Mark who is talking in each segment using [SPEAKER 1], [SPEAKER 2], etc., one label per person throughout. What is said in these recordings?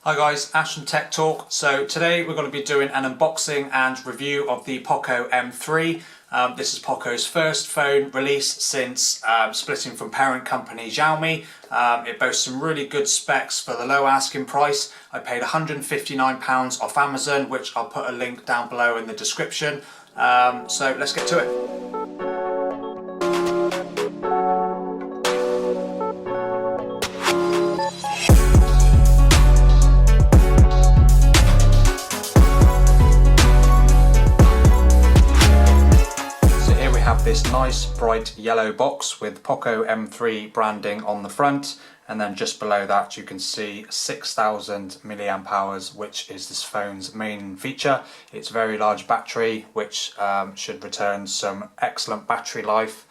[SPEAKER 1] Hi guys, Ash from Tech Talk. So today we're going to be doing an unboxing and review of the Poco M3. This is Poco's first phone release since splitting from parent company Xiaomi. It boasts some really good specs for the low asking price. I paid £159 off Amazon, which I'll put a link down below in the description. So let's get to it. This nice bright yellow box with Poco M3 branding on the front, and then just below that you can see 6000 milliamp hours, which is this phone's main feature. It's a very large battery, which should return some excellent battery life.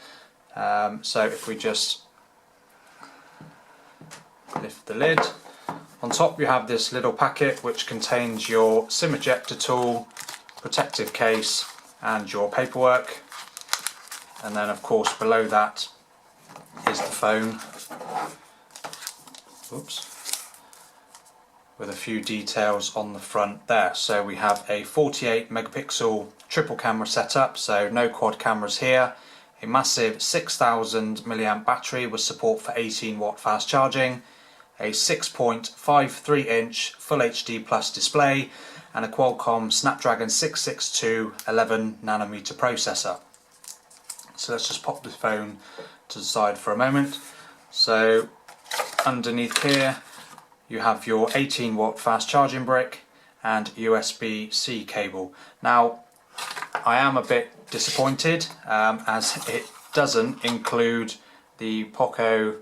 [SPEAKER 1] So if we just lift the lid, on top you have this little packet which contains your SIM ejector tool, protective case and your paperwork. And then of course below that is the phone, with a few details on the front there. So we have a 48 megapixel triple camera setup, so no quad cameras here, a massive 6000 milliamp battery with support for 18 watt fast charging, a 6.53 inch Full HD Plus display and a Qualcomm Snapdragon 662 11 nanometer processor. So let's just pop the phone to the side for a moment. So underneath here you have your 18 watt fast charging brick and USB-C cable. Now I am a bit disappointed as it doesn't include the Poco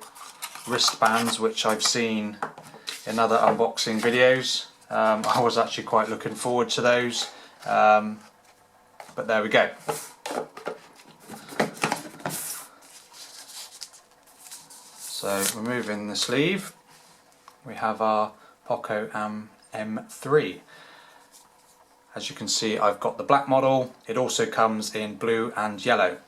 [SPEAKER 1] wristbands, which I've seen in other unboxing videos. I was actually quite looking forward to those, but there we go. So removing the sleeve, we have our Poco M3. As you can see, I've got the black model. It also comes in blue and yellow.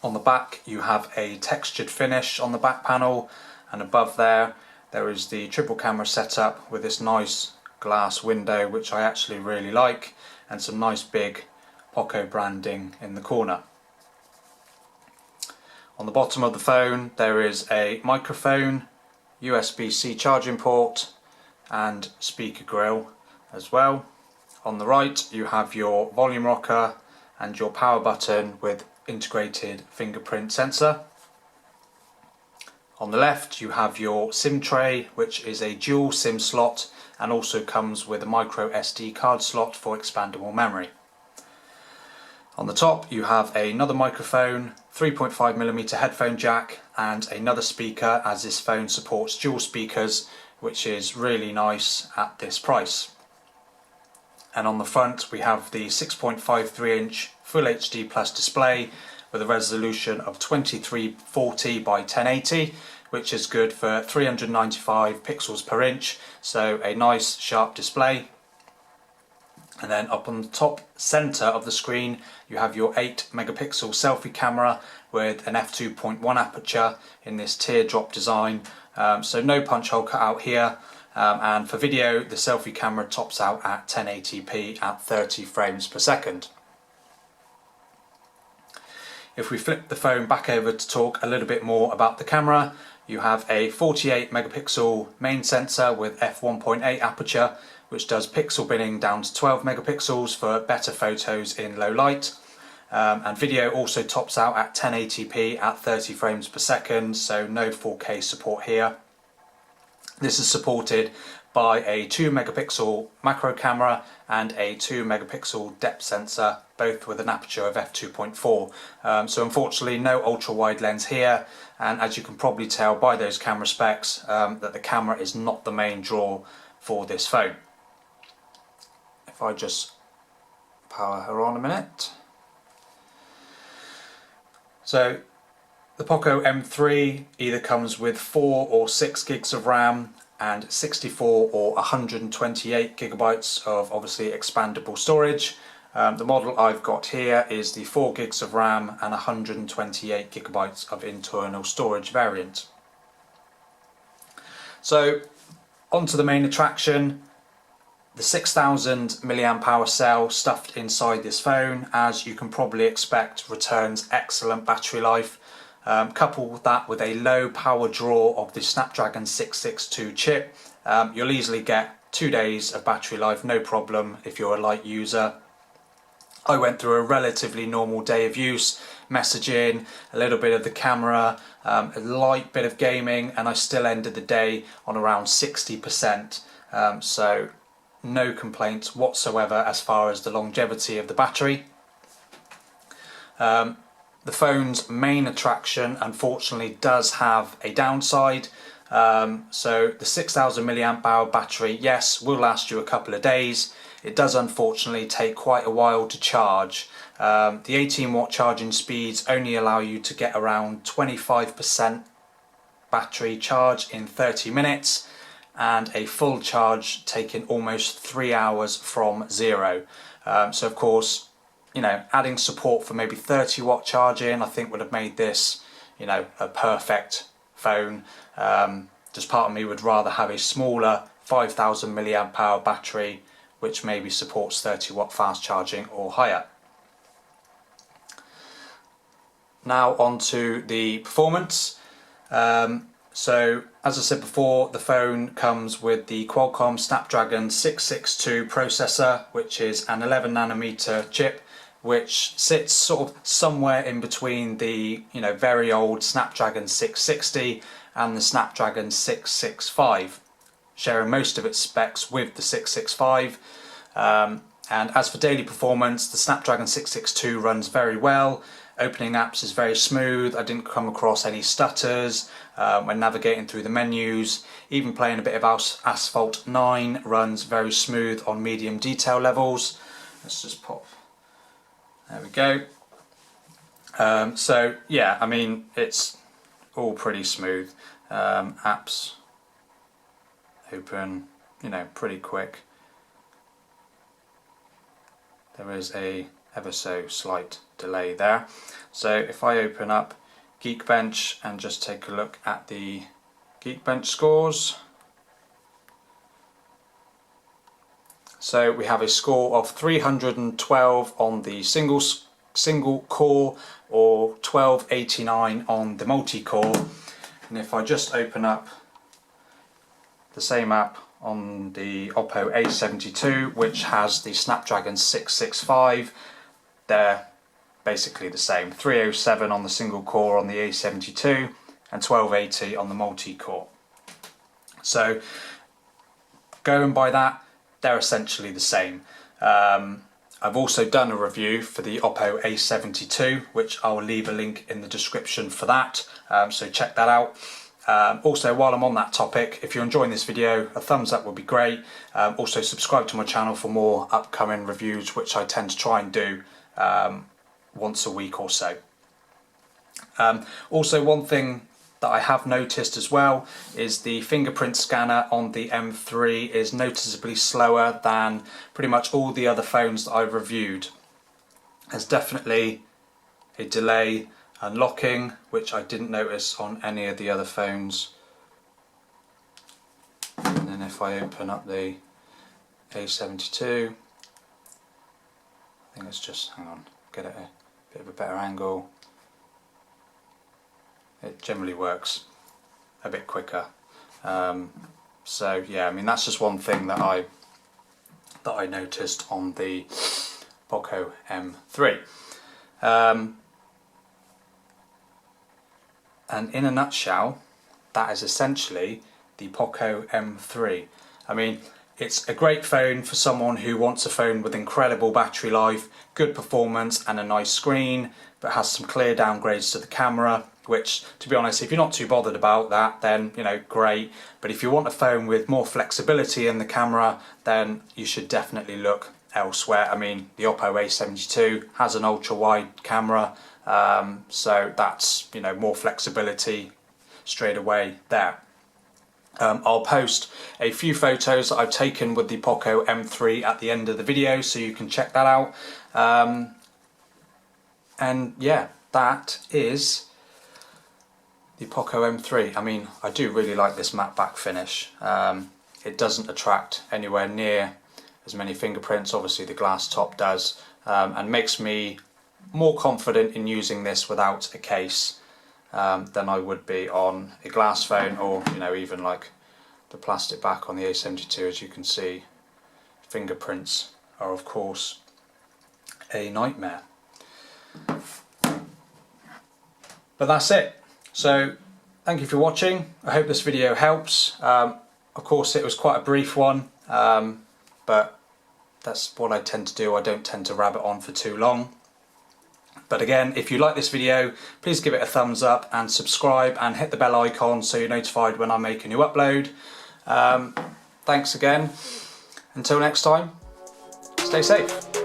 [SPEAKER 1] On the back you have a textured finish on the back panel, and above there is the triple camera setup with this nice glass window, which I actually really like, and some nice big Poco branding in the corner. On the bottom of the phone there is a microphone, USB-C charging port and speaker grill as well. On the right you have your volume rocker and your power button with integrated fingerprint sensor. On the left you have your SIM tray, which is a dual SIM slot and also comes with a micro SD card slot for expandable memory. On the top you have another microphone, 3.5mm headphone jack and another speaker, as this phone supports dual speakers, which is really nice at this price. And on the front we have the 6.53 inch Full HD Plus display with a resolution of 2340 by 1080, which is good for 395 pixels per inch, so a nice sharp display. And then up on the top centre of the screen you have your 8 megapixel selfie camera with an f2.1 aperture in this teardrop design, so no punch hole cut out here, and for video the selfie camera tops out at 1080p at 30 frames per second. If we flip the phone back over to talk a little bit more about the camera, you have a 48 megapixel main sensor with f1.8 aperture, which does pixel binning down to 12 megapixels for better photos in low light, and video also tops out at 1080p at 30 frames per second, so no 4K support here. This is supported by a 2 megapixel macro camera and a 2 megapixel depth sensor, both with an aperture of f2.4. So unfortunately no ultra wide lens here, and as you can probably tell by those camera specs that the camera is not the main draw for this phone. If I just power her on a minute. So the Poco M3 either comes with 4 or 6 gigs of RAM and 64 or 128 gigabytes of obviously expandable storage. The model I've got here is the 4 gigs of RAM and 128 gigabytes of internal storage variant. So onto the main attraction. The 6,000 milliamp hour cell stuffed inside this phone, as you can probably expect, returns excellent battery life. Couple that with a low power draw of the Snapdragon 662 chip, you'll easily get 2 days of battery life, no problem if you're a light user. I went through a relatively normal day of use, messaging, a little bit of the camera, a light bit of gaming, and I still ended the day on around 60%. So no complaints whatsoever as far as the longevity of the battery. The phone's main attraction unfortunately does have a downside. So the 6,000 milliamp hour battery, yes, will last you a couple of days. It does unfortunately take quite a while to charge. The 18 watt charging speeds only allow you to get around 25% battery charge in 30 minutes, and a full charge taking almost 3 hours from zero. So of course, you know, adding support for maybe 30 watt charging, I think would have made this, you know, a perfect phone. Just part of me would rather have a smaller 5,000 milliamp hour battery, which maybe supports 30 watt fast charging or higher. Now on to the performance. So as I said before, the phone comes with the Qualcomm Snapdragon 662 processor, which is an 11 nanometer chip, which sits sort of somewhere in between the, you know, very old Snapdragon 660 and the Snapdragon 665, sharing most of its specs with the 665. And as for daily performance, the Snapdragon 662 runs very well. Opening apps is very smooth. I didn't come across any stutters when navigating through the menus. Even playing a bit of Asphalt 9 runs very smooth on medium detail levels. Let's just pop. There we go. So yeah, I mean, it's all pretty smooth. Apps open, you know, pretty quick. There is a ever so slight delay there. So if I open up Geekbench and just take a look at the Geekbench scores. So we have a score of 312 on the single core, or 1289 on the multi-core. And if I just open up the same app on the Oppo A72, which has the Snapdragon 665, they're basically the same. 307 on the single core on the A72 and 1280 on the multi-core. So going by that, they're essentially the same. I've also done a review for the Oppo A72, which I will leave a link in the description for that, so check that out. Also, while I'm on that topic, if you're enjoying this video, a thumbs up would be great. Also subscribe to my channel for more upcoming reviews, which I tend to try and do once a week or so. Also, one thing that I have noticed as well is the fingerprint scanner on the M3 is noticeably slower than pretty much all the other phones that I've reviewed. There's definitely a delay unlocking, which I didn't notice on any of the other phones. And then if I open up the A72, I think it's just, hang on, get it a bit of a better angle. It generally works a bit quicker. So yeah, I mean, that's just one thing that I noticed on the Poco M3. And in a nutshell, that is essentially the Poco M3. I mean, it's a great phone for someone who wants a phone with incredible battery life, good performance and a nice screen, but has some clear downgrades to the camera, which, to be honest, if you're not too bothered about that, then, you know, great. But if you want a phone with more flexibility in the camera, then you should definitely look elsewhere. I mean, the Oppo A72 has an ultra wide camera, so that's, you know, more flexibility straight away there. I'll post a few photos that I've taken with the Poco M3 at the end of the video, so you can check that out. And yeah, that is the Poco M3. I mean, I do really like this matte back finish. it doesn't attract anywhere near as many fingerprints. Obviously the glass top does, and makes me more confident in using this without a case than I would be on a glass phone, or even like the plastic back on the A72. As you can see, fingerprints are of course a nightmare. But that's it. So thank you for watching. I hope this video helps. Of course it was quite a brief one, but that's what I tend to do. I don't tend to rabbit on for too long. But again, if you like this video, please give it a thumbs up and subscribe and hit the bell icon so you're notified when I make a new upload. Thanks again. Until next time, stay safe.